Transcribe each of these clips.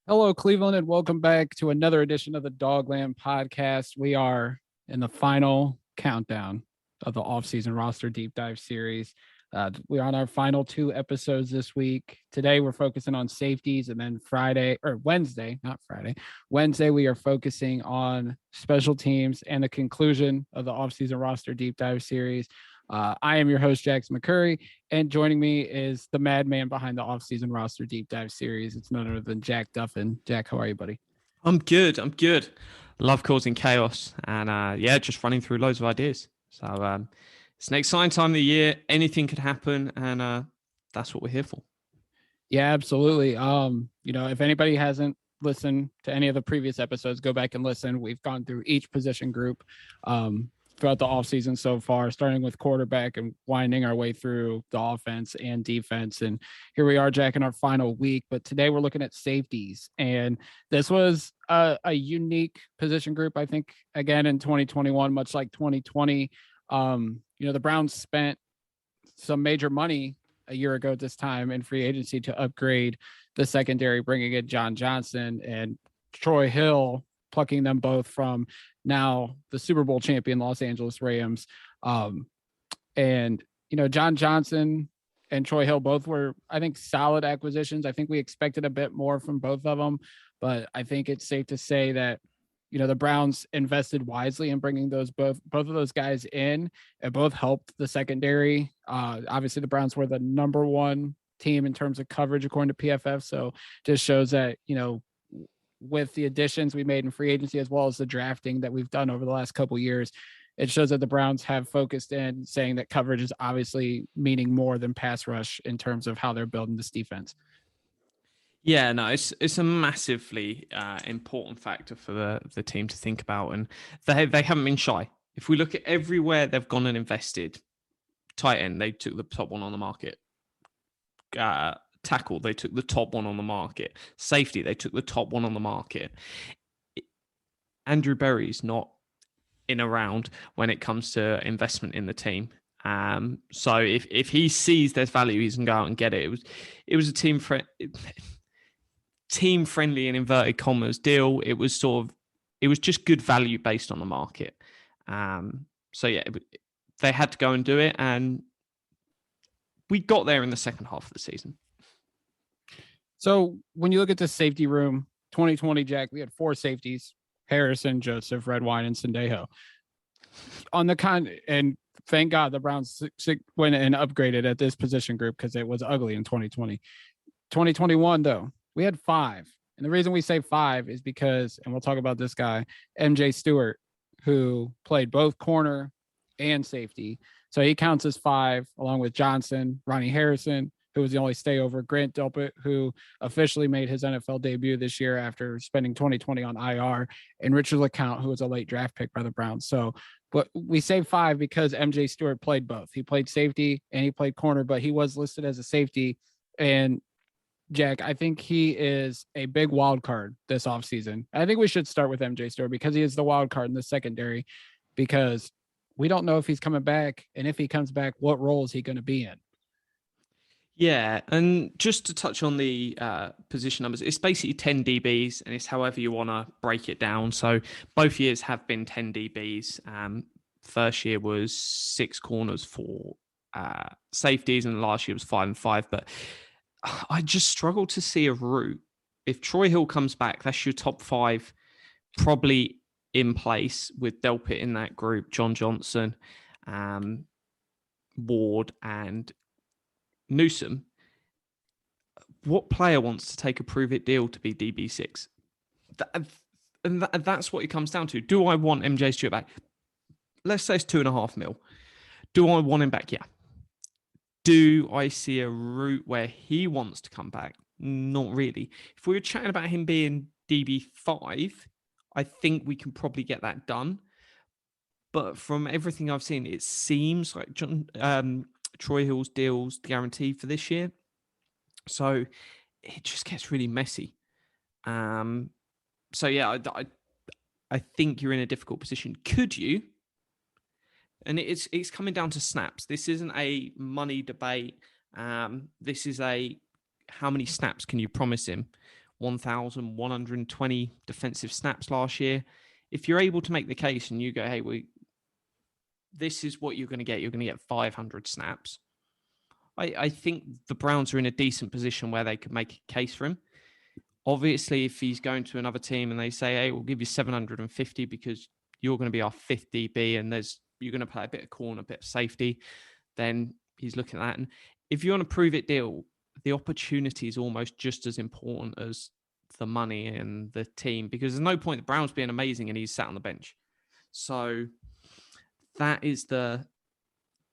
Hello, Cleveland, and welcome back to another edition of the Dogland Podcast. We are in the final countdown of the offseason roster deep dive series. We're on our final two episodes this week. Today, we're focusing on safeties, and then Wednesday, we are focusing on special teams and the conclusion of the offseason roster deep dive series. I am your host, Jackson McCurry, and joining me is the madman behind the offseason roster deep dive series. It's none other than Jack Duffin. Jack, how are you, buddy? I'm good. Love causing chaos and just running through loads of ideas. So it's an exciting time of the year. Anything could happen, and that's what we're here for. Yeah, absolutely. If anybody hasn't listened to any of the previous episodes, go back and listen. We've gone through each position group throughout the offseason so far, starting with quarterback and winding our way through the offense and defense. And here we are, Jack, in our final week. But today we're looking at safeties. And this was a unique position group, I think, again, in 2021, much like 2020. The Browns spent some major money a year ago at this time in free agency to upgrade the secondary, bringing in John Johnson and Troy Hill, plucking them both from now the Super Bowl champion Los Angeles Rams. John Johnson and Troy Hill both were, I think, solid acquisitions. I think we expected a bit more from both of them, but I think it's safe to say that the Browns invested wisely in bringing both of those guys in. It both helped the secondary. Obviously, the Browns were the number one team in terms of coverage according to PFF. So just shows that, with the additions we made in free agency, as well as the drafting that we've done over the last couple of years, it shows that the Browns have focused in saying that coverage is obviously meaning more than pass rush in terms of how they're building this defense. Yeah, no, it's a massively important factor for the team to think about, and they haven't been shy. If we look at everywhere they've gone and invested, tight end, they took the top one on the market. Tackle, they took the top one on the market. Safety, they took the top one on the market. Andrew Berry's not in around when it comes to investment in the team. So if he sees there's value, he's gonna go out and get it. It was a team friendly in inverted commas deal. It was just good value based on the market. They had to go and do it, and we got there in the second half of the season. So when you look at the safety room, 2020, Jack, we had four safeties: Harrison, Joseph, Redwine, and Sendejo. And thank God the Browns went and upgraded at this position group because it was ugly in 2020. 2021, though, we had five. And the reason we say five is because, and we'll talk about this guy, MJ Stewart, who played both corner and safety. So he counts as five, along with Johnson, Ronnie Harrison, who was the only stayover, Grant Delpit, who officially made his NFL debut this year after spending 2020 on IR, and Richard Lecount, who was a late draft pick by the Browns. So, but we say five because MJ Stewart played both. He played safety and he played corner, but he was listed as a safety. And Jack, I think he is a big wild card this offseason. I think we should start with MJ Stewart because he is the wild card in the secondary, because we don't know if he's coming back. And if he comes back, what role is he going to be in? Yeah, and just to touch on the position numbers, it's basically 10 DBs, and it's however you want to break it down. So both years have been 10 DBs. First year was 6 corners for safeties, and last year was 5 and 5. But I just struggle to see a route. If Troy Hill comes back, that's your top 5 probably in place, with Delpit in that group, John Johnson, Ward, and Newsom. What player wants to take a prove-it deal to be DB6? That's what it comes down to. Do I want MJ Stewart back? Let's say it's $2.5 million. Do I want him back? Yeah. Do I see a route where he wants to come back? Not really. If we were chatting about him being DB5, I think we can probably get that done. But from everything I've seen, it seems like Troy Hill's deal's guaranteed for this year. So it just gets really messy. I think you're in a difficult position. Could you? And it's coming down to snaps. This isn't a money debate. This is how many snaps can you promise him 1,120 defensive snaps last year. If you're able to make the case and you go, hey, this is what you're going to get 500 snaps. I think the Browns are in a decent position where they could make a case for him. Obviously, if he's going to another team and they say, hey, we'll give you 750 because you're going to be our 5th DB and you're going to play a bit of corner, a bit of safety, then he's looking at that. And if you're on a prove it deal, the opportunity is almost just as important as the money and the team, because there's no point the Browns being amazing and he's sat on the bench. So that is the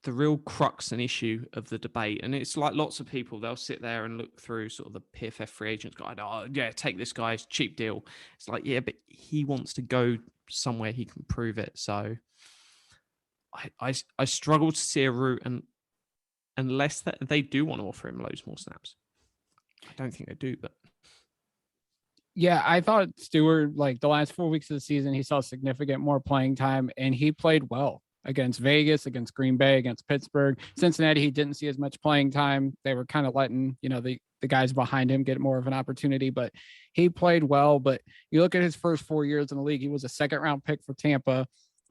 real crux and issue of the debate. And it's like lots of people, they'll sit there and look through sort of the PFF free agents guide. Oh, yeah, take this guy's cheap deal. It's like, yeah, but he wants to go somewhere he can prove it. So I struggle to see a route, and unless that they do want to offer him loads more snaps. I don't think they do, but yeah, I thought Stewart, like the last 4 weeks of the season, he saw significant more playing time and he played well against Vegas, against Green Bay, against Pittsburgh. Cincinnati, he didn't see as much playing time. They were kind of letting, the guys behind him get more of an opportunity, but he played well. But you look at his first 4 years in the league, he was a 2nd-round pick for Tampa,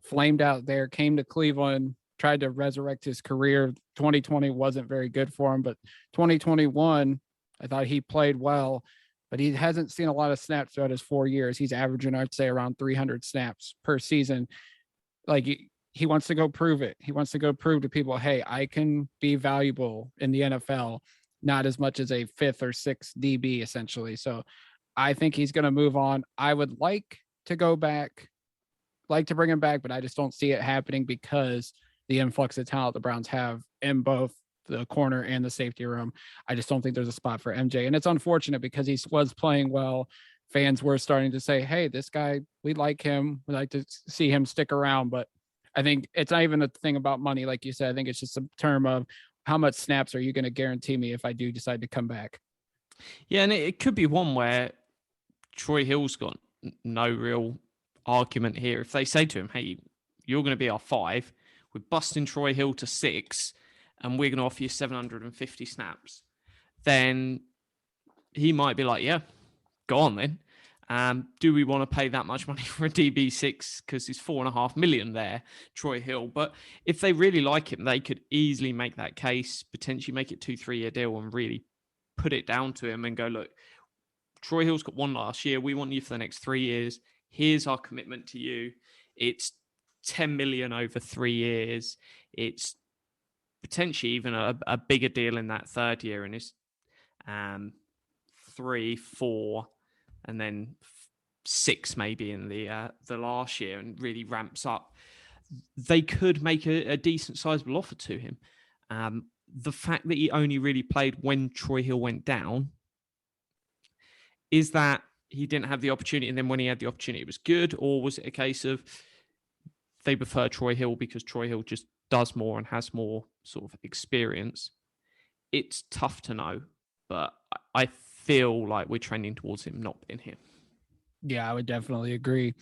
flamed out there, came to Cleveland, tried to resurrect his career. 2020 wasn't very good for him, but 2021, I thought he played well, but he hasn't seen a lot of snaps throughout his 4 years. He's averaging, I'd say, around 300 snaps per season. Like, he wants to go prove it. He wants to go prove to people, hey, I can be valuable in the NFL, not as much as a 5th or 6th DB, essentially. So I think he's going to move on. I would like to bring him back, but I just don't see it happening because the influx of talent the Browns have in both the corner and the safety room. I just don't think there's a spot for MJ. And it's unfortunate because he was playing well. Fans were starting to say, hey, this guy, we like him. We like to see him stick around. But I think it's not even a thing about money. Like you said, I think it's just a term of how much snaps are you going to guarantee me if I do decide to come back? Yeah, and it could be one where Troy Hill's got no real argument here. If they say to him, hey, you're going to be our 5, we're busting Troy Hill to 6, and we're going to offer you 750 snaps, then he might be like, yeah, go on then. Do we want to pay that much money for a DB6? Because he's $4.5 million there, Troy Hill. But if they really like him, they could easily make that case, potentially make it 2-3 year deal and really put it down to him and go, look, Troy Hill's got 1 last year. We want you for the next 3 years. Here's our commitment to you. It's 10 million over 3 years. It's potentially even a bigger deal in that 3rd year, and it's 3, 4, and then 6 maybe in the last year, and really ramps up. They could make a decent sizable offer to him. The fact that he only really played when Troy Hill went down, is that he didn't have the opportunity, and then when he had the opportunity, it was good? Or was it a case of they prefer Troy Hill because Troy Hill just does more and has more sort of experience? It's tough to know, but I feel like we're trending towards him not being here. Yeah, I would definitely agree.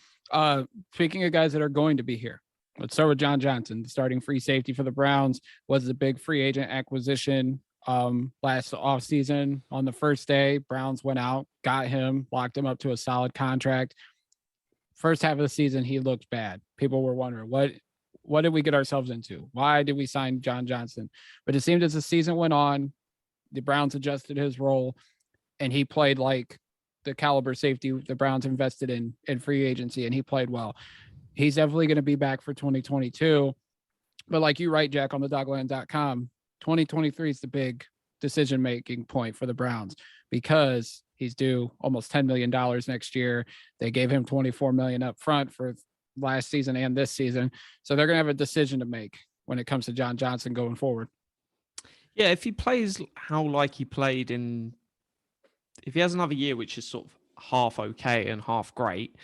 Speaking of guys that are going to be here, let's start with John Johnson, the starting free safety for the Browns. Was the big free agent acquisition last offseason. On the first day, Browns went out, got him, locked him up to a solid contract. First half of the season, he looked bad. People were wondering, what did we get ourselves into? Why did we sign John Johnson? But it seemed as the season went on, the Browns adjusted his role, and he played like the caliber safety the Browns invested in free agency, and he played well. He's definitely going to be back for 2022. But like you write, Jack, on the dogland.com, 2023 is the big decision-making point for the Browns because he's due almost $10 million next year. They gave him $24 million up front for last season and this season. So they're going to have a decision to make when it comes to John Johnson going forward. Yeah, if he plays like he played if he has another year, which is sort of half okay and half great,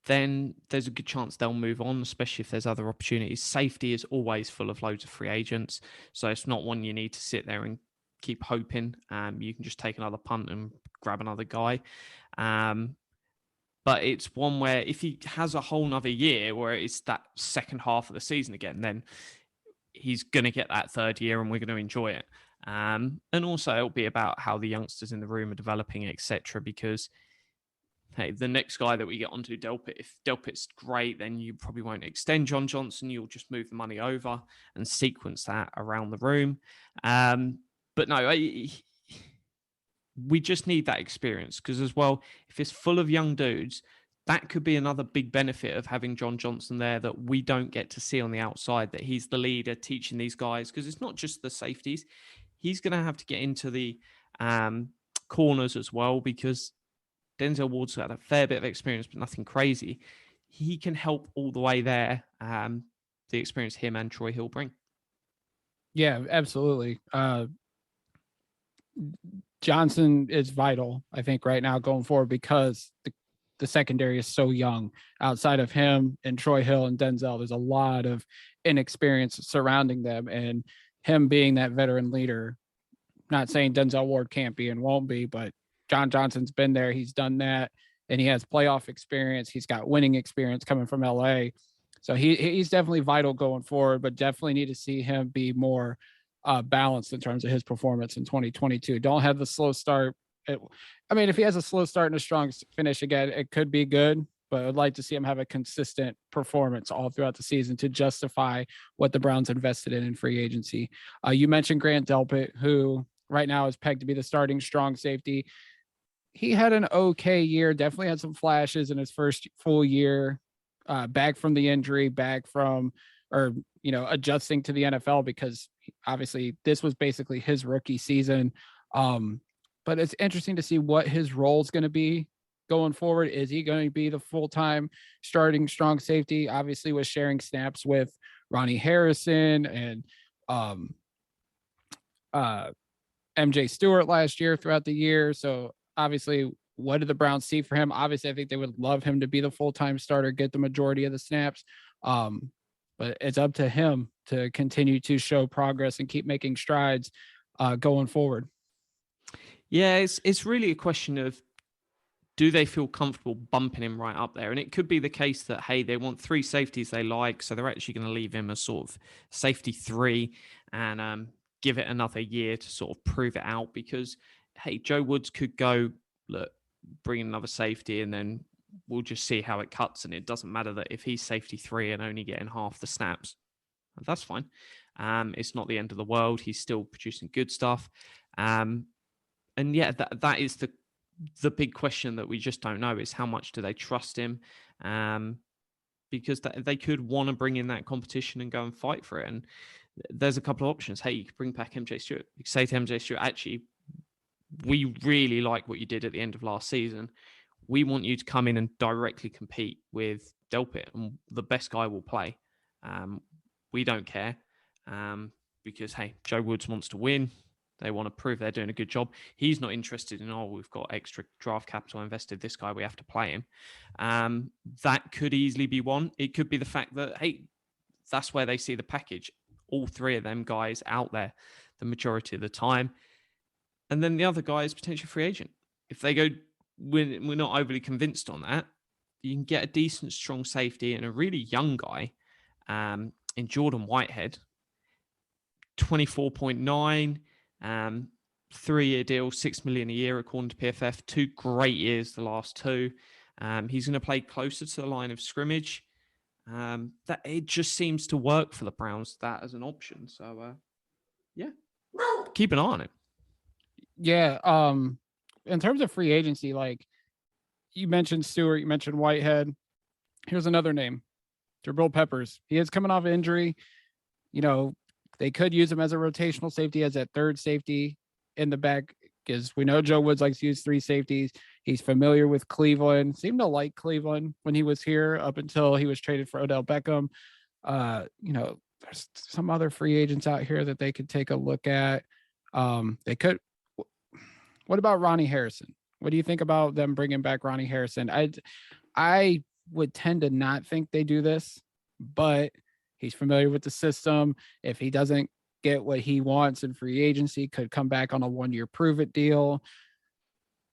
then there's a good chance they'll move on, especially if there's other opportunities. Safety is always full of loads of free agents, so it's not one you need to sit there and keep hoping. You can just take another punt and grab another guy. But it's one where if he has a whole nother year where it's that second half of the season again, then he's going to get that 3rd year and we're going to enjoy it. And also it'll be about how the youngsters in the room are developing, etc. Because hey, the next guy that we get onto, Delpit, if Delpit's great, then you probably won't extend John Johnson. You'll just move the money over and sequence that around the room. But no, we just need that experience, because as well, if it's full of young dudes, that could be another big benefit of having John Johnson there that we don't get to see on the outside, that he's the leader teaching these guys, because it's not just the safeties. He's going to have to get into the corners as well, because Denzel Ward's got a fair bit of experience, but nothing crazy. He can help all the way there, the experience him and Troy Hill bring. Yeah, absolutely. Johnson is vital, I think, right now going forward, because the secondary is so young. Outside of him and Troy Hill and Denzel, there's a lot of inexperience surrounding them, and him being that veteran leader. Not saying Denzel Ward can't be and won't be, but John Johnson's been there. He's done that, and he has playoff experience. He's got winning experience coming from LA. So he's definitely vital going forward, but definitely need to see him be more balanced in terms of his performance in 2022. Don't have the slow start. If he has a slow start and a strong finish again, it could be good, but I'd like to see him have a consistent performance all throughout the season to justify what the Browns invested in free agency. You mentioned Grant Delpit, who right now is pegged to be the starting strong safety. He had an okay year, definitely had some flashes in his first full year, back from the injury, adjusting to the NFL, because obviously this was basically his rookie season. But it's interesting to see what his role is going to be going forward. Is he going to be the full-time starting strong safety? Obviously, was sharing snaps with Ronnie Harrison and MJ Stewart last year throughout the year. So obviously, what did the Browns see for him? Obviously, I think they would love him to be the full-time starter, get the majority of the snaps. But it's up to him to continue to show progress and keep making strides going forward. Yeah, it's really a question of, do they feel comfortable bumping him right up there? And it could be the case that, hey, they want 3 safeties they like, so they're actually going to leave him as sort of safety 3 and give it another year to sort of prove it out. Because, hey, Joe Woods could go, look, bring another safety, and then we'll just see how it cuts. And it doesn't matter that if he's safety 3 and only getting half the snaps, that's fine. It's not the end of the world. He's still producing good stuff. And yeah, that is the big question that we just don't know, is how much do they trust him? Because they could want to bring in that competition and go and fight for it. And there's a couple of options. Hey, you could bring back MJ Stewart. You could say to MJ Stewart, actually, we really like what you did at the end of last season. We want you to come in and directly compete with Delpit, and the best guy will play. We don't care, because, hey, Joe Woods wants to win. They want to prove they're doing a good job. He's not interested in, we've got extra draft capital invested. This guy, we have to play him. That could easily be one. It could be the fact that, hey, that's where they see the package. All 3 of them guys out there the majority of the time. And then the other guy is potentially free agent. If they go, we're not overly convinced on that, you can get a decent, strong safety and a really young guy in Jordan Whitehead, 24.9, 3-year deal, $6 million a year according to PFF. 2 great years, the last 2. He's going to play closer to the line of scrimmage. That it just seems to work for the Browns, that as an option. So yeah, keep an eye on it. Yeah. In terms of free agency, like you mentioned Stewart, you mentioned Whitehead. Here's another name, Jabril Peppers. He is coming off an injury. They could use him as a rotational safety, as that third safety in the back, because we know Joe Woods likes to use 3 safeties. He's familiar with Cleveland, seemed to like Cleveland when he was here up until he was traded for Odell Beckham. There's some other free agents out here that they could take a look at. They could. What about Ronnie Harrison? What do you think about them bringing back Ronnie Harrison? I would tend to not think they do this, but he's familiar with the system. If he doesn't get what he wants in free agency, could come back on a 1-year prove-it deal.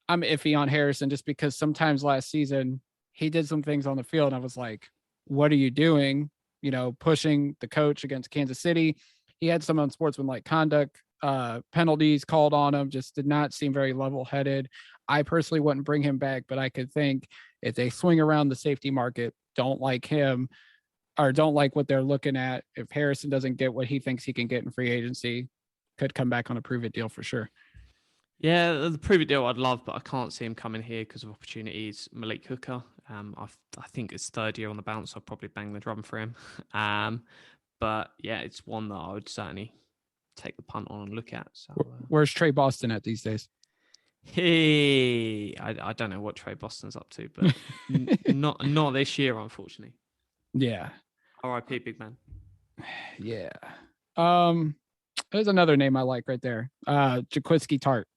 I'm iffy on Harrison just because sometimes last season he did some things on the field and I was like, what are you doing? Pushing the coach against Kansas City. He had some unsportsmanlike conduct penalties called on him. Just did not seem very level-headed. I personally wouldn't bring him back, but I could think if they swing around the safety market, don't like him or don't like what they're looking at. If Harrison doesn't get what he thinks he can get in free agency, could come back on a prove-it deal for sure. Yeah, the prove-it deal I'd love, but I can't see him coming here because of opportunities. Malik Hooker, I think it's third year on the bounce. I'll probably bang the drum for him. But yeah, it's one that I would certainly take the punt on and look at. So where's Trey Boston at these days? Hey, I don't know what Trey Boston's up to, but not this year, unfortunately. Yeah. R.I.P. big man. Yeah. There's another name I like right there. Jaquiski Tart.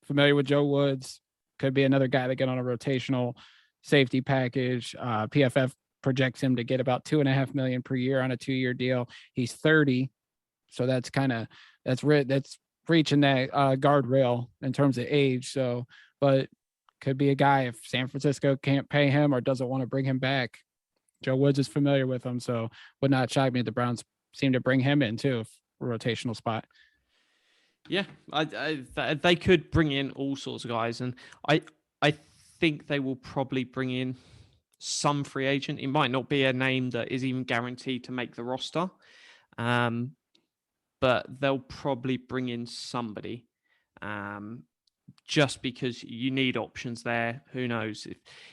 Familiar with Joe Woods. Could be another guy to get on a rotational safety package. PFF projects him to get about $2.5 million per year on a 2-year deal. He's 30. So that's reaching that guardrail in terms of age. So, but could be a guy if San Francisco can't pay him or doesn't want to bring him back. Joe Woods is familiar with him, so would not shock me if the Browns seem to bring him in too, a rotational spot. Yeah, they could bring in all sorts of guys, and I think they will probably bring in some free agent. It might not be a name that is even guaranteed to make the roster, but they'll probably bring in somebody, just because you need options there. Who knows?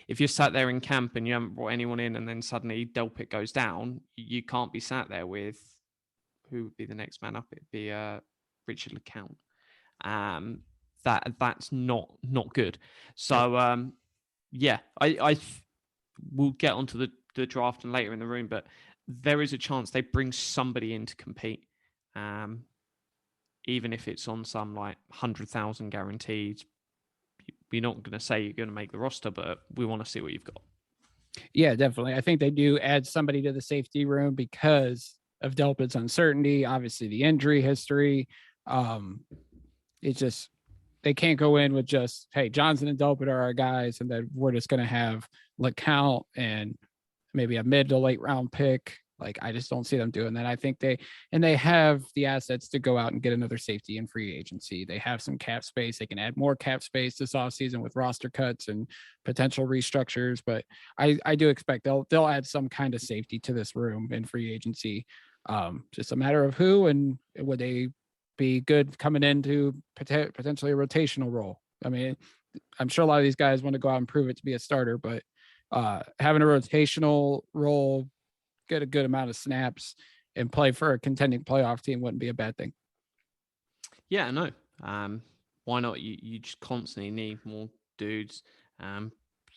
If you're sat there in camp and you haven't brought anyone in and then suddenly Delpit goes down, you can't be sat there with who would be the next man up. It'd be Richard Lecount. That's not good. So yeah, I will get onto the draft and later in the room, but there is a chance they bring somebody in to compete. Even if it's on some like 100,000 guaranteed, we're not going to say you're going to make the roster, but we want to see what you've got. Yeah, definitely. I think they do add somebody to the safety room because of Delpit's uncertainty, obviously the injury history. It's just, they can't go in with just, hey, Johnson and Delpit are our guys, and then we're just going to have Lecount and maybe a mid to late round pick. Like, I just don't see them doing that. I think they have the assets to go out and get another safety in free agency. They have some cap space. They can add more cap space this offseason with roster cuts and potential restructures. But I do expect they'll add some kind of safety to this room in free agency. Just a matter of who, and would they be good coming into potentially a rotational role. I mean, I'm sure a lot of these guys want to go out and prove it to be a starter, but having a rotational role, get a good amount of snaps, and play for a contending playoff team wouldn't be a bad thing. Yeah, no. Why not? You just constantly need more dudes.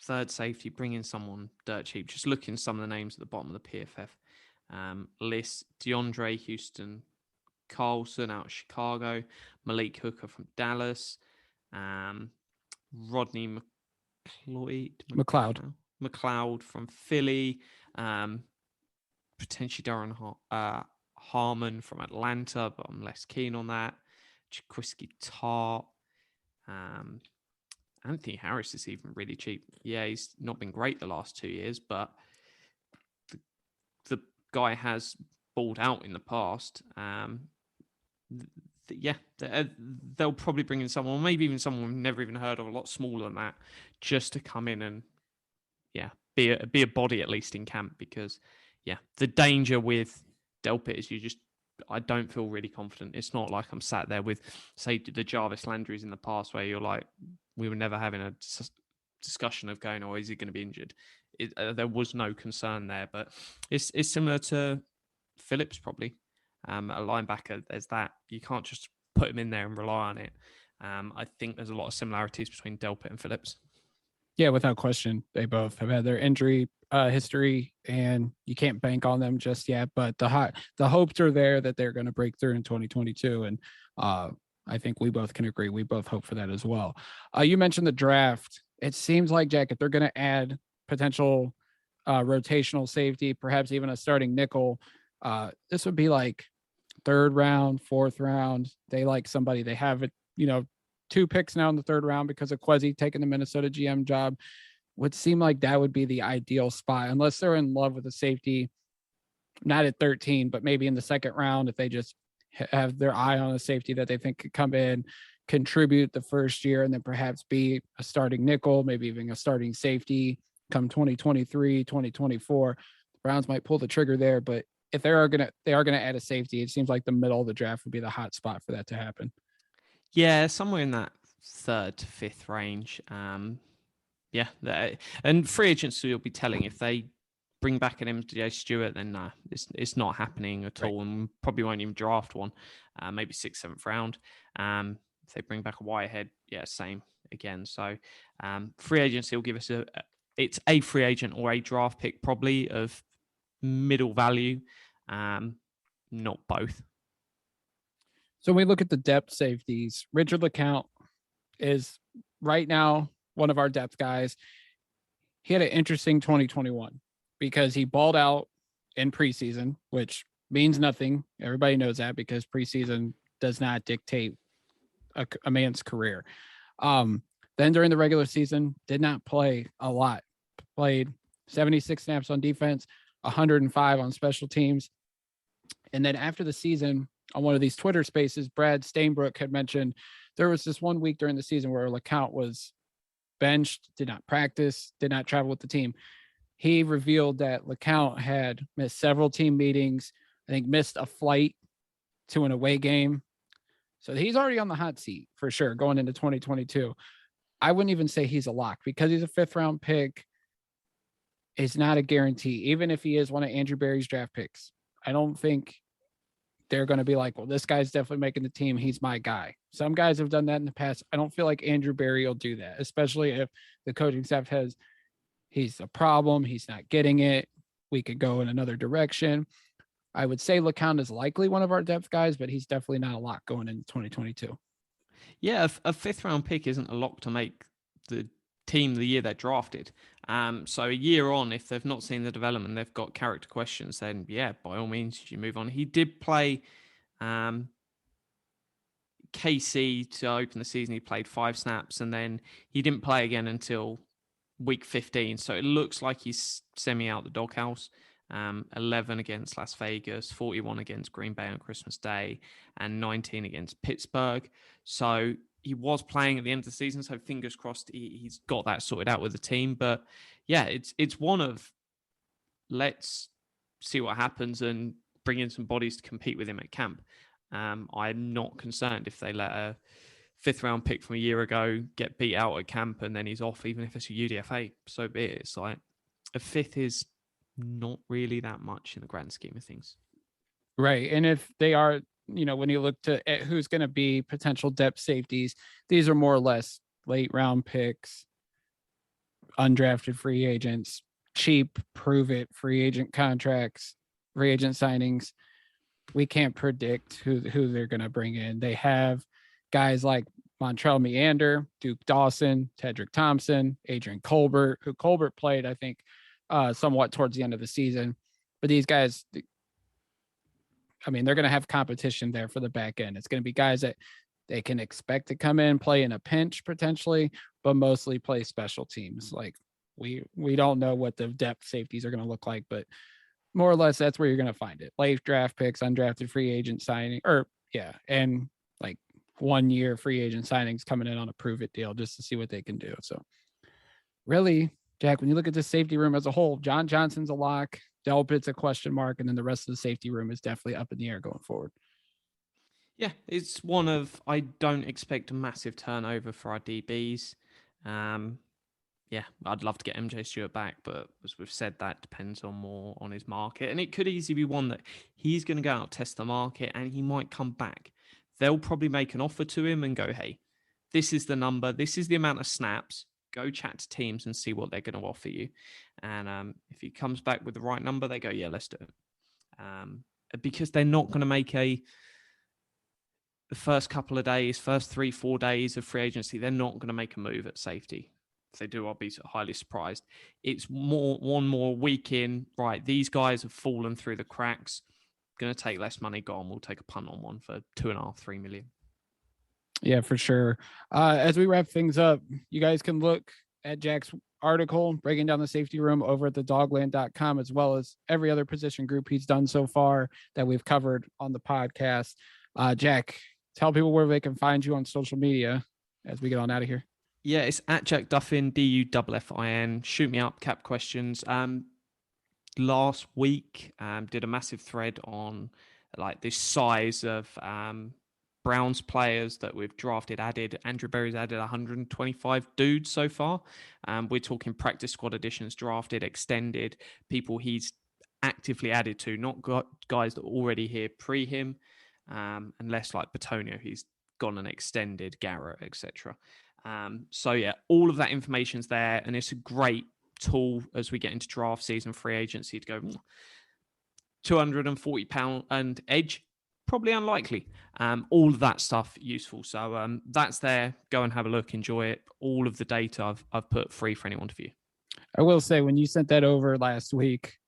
Third safety, bring in someone dirt cheap. Just looking some of the names at the bottom of the PFF list: DeAndre Houston, Carlson out of Chicago, Malik Hooker from Dallas, Rodney McLeod from Philly, potentially Darren Harmon from Atlanta, but I'm less keen on that. Jaquiski Tart. Anthony Harris is even really cheap. Yeah, he's not been great the last 2 years, but the guy has balled out in the past. Yeah, they'll probably bring in someone, maybe even someone we've never even heard of, a lot smaller than that, just to come in and be a body at least in camp. Because the danger with Delpit is I don't feel really confident. It's not like I'm sat there with, say, the Jarvis Landrys in the past where you're like, we were never having a discussion of going, oh, is he going to be injured? There was no concern there, but it's similar to Phillips probably. A linebacker, there's that. You can't just put him in there and rely on it. I think there's a lot of similarities between Delpit and Phillips. Yeah, without question. They both have had their injury history, and you can't bank on them just yet. But the hopes are there that they're going to break through in 2022. And I think we both can agree. We both hope for that as well. You mentioned the draft. It seems like, Jack, if they're going to add potential rotational safety, perhaps even a starting nickel, this would be like 3rd round, 4th round. They like somebody. They have it, 2 picks now in the 3rd round because of Kwesi taking the Minnesota GM job. Would seem like that would be the ideal spot, unless they're in love with a safety, not at 13, but maybe in the 2nd round. If they just have their eye on a safety that they think could come in, contribute the first year, and then perhaps be a starting nickel, maybe even a starting safety come 2023, 2024. The Browns might pull the trigger there, but if they are gonna add a safety, it seems like the middle of the draft would be the hot spot for that to happen. Yeah, somewhere in that 3rd to 5th range. Yeah, and free agency will be telling. If they bring back an MJ Stewart, then nah, it's not happening at all, and probably won't even draft one. Maybe 6th, 7th round. If they bring back a Whitehead, yeah, same again. So free agency will give us it's a free agent or a draft pick probably of middle value, not both. So when we look at the depth safeties, Richard Lecount is right now one of our depth guys. He had an interesting 2021 because he balled out in preseason, which means nothing. Everybody knows that because preseason does not dictate a man's career. Then during the regular season, did not play a lot. Played 76 snaps on defense, 105 on special teams. And then after the season, on one of these Twitter spaces, Brad Stainbrook had mentioned there was this one week during the season where Lecount was benched, did not practice, did not travel with the team. He revealed that Lecount had missed several team meetings, I think missed a flight to an away game. So he's already on the hot seat for sure going into 2022. I wouldn't even say he's a lock because he's a 5th round pick. It's not a guarantee, even if he is one of Andrew Berry's draft picks. I don't think they're going to be like, well, this guy's definitely making the team. He's my guy. Some guys have done that in the past. I don't feel like Andrew Berry will do that, especially if the coaching staff he's a problem. He's not getting it. We could go in another direction. I would say Lecount is likely one of our depth guys, but he's definitely not a lock going into 2022. Yeah, a 5th round pick isn't a lock to make the team the year they're drafted. So a year on, if they've not seen the development, they've got character questions, then yeah, by all means, you move on. He did play KC to open the season. He played 5 snaps, and then he didn't play again until week 15. So it looks like he's semi out the doghouse. 11 against Las Vegas, 41 against Green Bay on Christmas Day, and 19 against Pittsburgh. So he was playing at the end of the season, so fingers crossed he's got that sorted out with the team. But yeah, it's one of let's see what happens and bring in some bodies to compete with him at camp. I'm not concerned if they let a 5th round pick from a year ago get beat out at camp and then he's off, even if it's a UDFA. So be it. It's like a 5th is not really that much in the grand scheme of things. Right. And if they are, when you look at who's going to be potential depth safeties, these are more or less late round picks, undrafted free agents, cheap, prove it, free agent contracts, free agent signings. We can't predict who they're going to bring in. They have guys like Montrell Meander, Duke Dawson, Tedrick Thompson, Adrian Colbert, who Colbert played, I think, somewhat towards the end of the season. But these guys, I mean, they're going to have competition there for the back end. It's going to be guys that they can expect to come in, play in a pinch potentially, but mostly play special teams. Like we don't know what the depth safeties are going to look like, but more or less that's where you're going to find it. Late draft picks, undrafted free agent signing, and like 1 year free agent signings coming in on a prove it deal just to see what they can do. So really, Jack, when you look at the safety room as a whole, John Johnson's a lock, Delpit's a question mark, and then the rest of the safety room is definitely up in the air going forward. Yeah, it's one of, I don't expect a massive turnover for our DBs. Yeah, I'd love to get MJ Stewart back, but as we've said, that depends on more on his market. And it could easily be one that he's going to go out, test the market, and he might come back. They'll probably make an offer to him and go, hey, this is the number, this is the amount of snaps. Go chat to teams and see what they're going to offer you. And if he comes back with the right number, they go, yeah, let's do it. Because they're not going to make the first couple of days, first 3-4 days of free agency, they're not going to make a move at safety. If they do, I'll be highly surprised. It's one more week in, right, these guys have fallen through the cracks. Going to take less money, go on, we'll take a punt on one for 2.5-3 million. Yeah, for sure. As we wrap things up, you guys can look at Jack's article breaking down the safety room over at thedogland.com, as well as every other position group he's done so far that we've covered on the podcast. Jack, tell people where they can find you on social media as we get on out of here. Yeah, it's at Jack Duffin, DUFFIN. Shoot me up, cap questions. Last week, did a massive thread on like this size of Browns players that we've added. Andrew Berry's added 125 dudes so far. We're talking practice squad additions, drafted, extended, people he's actively added to, not guys that are already here pre him, unless like Batonio, he's gone and extended, Garrett, etc. So yeah, all of that information's there, and it's a great tool as we get into draft season, free agency, to go £240 and edge, probably unlikely. All of that stuff useful. So that's there. Go and have a look, enjoy it. All of the data I've put free for anyone to view. I will say, when you sent that over last week,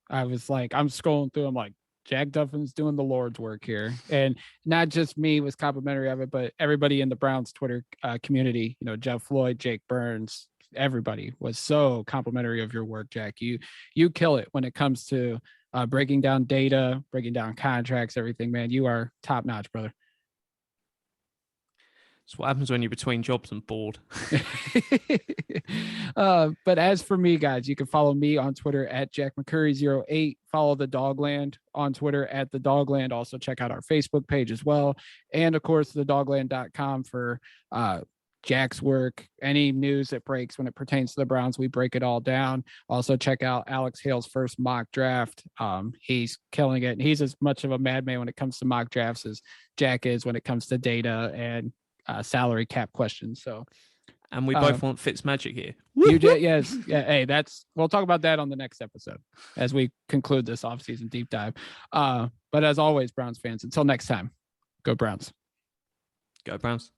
I was like, I'm scrolling through, I'm like, Jack Duffin's doing the Lord's work here. And not just me was complimentary of it, but everybody in the Browns Twitter community, Jeff Floyd, Jake Burns, everybody was so complimentary of your work, Jack. You kill it when it comes to breaking down data, breaking down contracts, everything, man. You are top notch, brother. It's what happens when you're between jobs and bored. But as for me, guys, you can follow me on Twitter at JackMcCurry08. Follow the Dogland on Twitter at the Dogland. Also check out our Facebook page as well. And of course, thedogland.com for Jack's work. Any news that breaks when it pertains to the Browns, we break it all down. Also check out Alex Hale's first mock draft. He's killing it. And he's as much of a madman when it comes to mock drafts as Jack is when it comes to data and salary cap questions. So, and we both want Fitzmagic here. Yes. Yeah. Hey, we'll talk about that on the next episode as we conclude this offseason deep dive. But as always, Browns fans, until next time, go Browns. Go Browns.